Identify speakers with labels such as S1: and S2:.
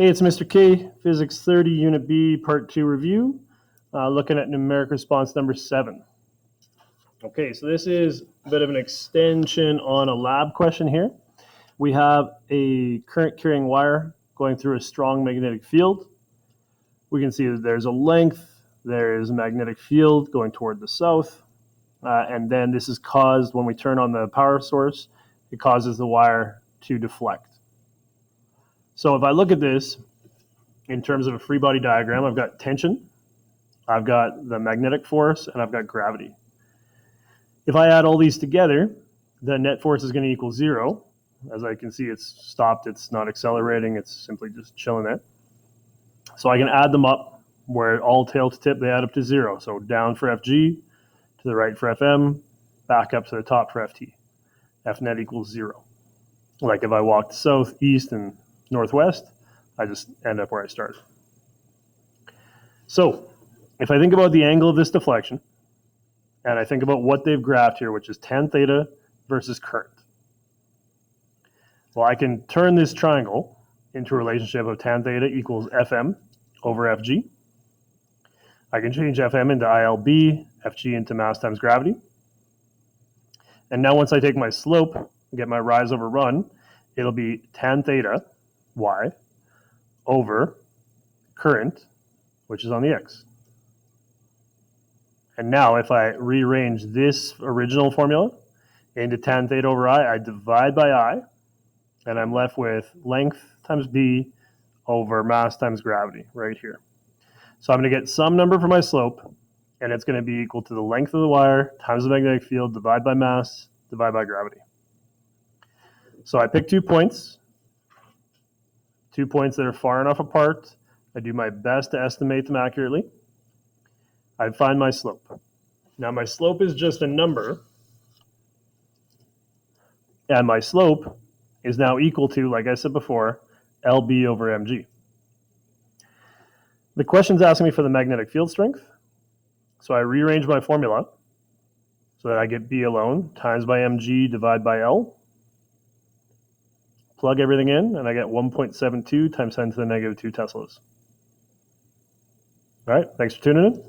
S1: Hey, it's Mr. K, Physics 30, Unit B, Part 2 review, looking at numeric response number 7. Okay, so this is a bit of an extension on a lab question here. We have a current carrying wire going through a strong magnetic field. We can see that there's a length, there's a magnetic field going toward the south, and then this is caused when we turn on the power source, it causes the wire to deflect. So if I look at this in terms of a free body diagram, I've got tension, I've got the magnetic force, and I've got gravity. If I add all these together, the net force is going to equal 0. As I can see, it's stopped, it's not accelerating, it's simply just chilling there. So I can add them up where all tail to tip, they add up to 0. So down for Fg, to the right for Fm, back up to the top for Ft. F net equals 0. Like if I walked south, east, and northwest, I just end up where I started. So if I think about the angle of this deflection, and I think about what they've graphed here, which is tan theta versus current. Well, I can turn this triangle into a relationship of tan theta equals Fm over Fg. I can change Fm into ILB, Fg into mass times gravity. And now once I take my slope and get my rise over run, it'll be tan theta, y, over current, which is on the x. And now if I rearrange this original formula into tan theta over I divide by I, and I'm left with length times b over mass times gravity right here. So I'm going to get some number for my slope, and it's going to be equal to the length of the wire times the magnetic field, divide by mass, divide by gravity. So I pick 2 points that are far enough apart. I do my best to estimate them accurately. I find my slope. Now my slope is just a number, and my slope is now equal to, like I said before, LB over mg. The question's asking me for the magnetic field strength, so I rearrange my formula so that I get B alone times by mg divided by L. Plug everything in, and I get 1.72 times 10 to the negative 2 teslas. All right, thanks for tuning in.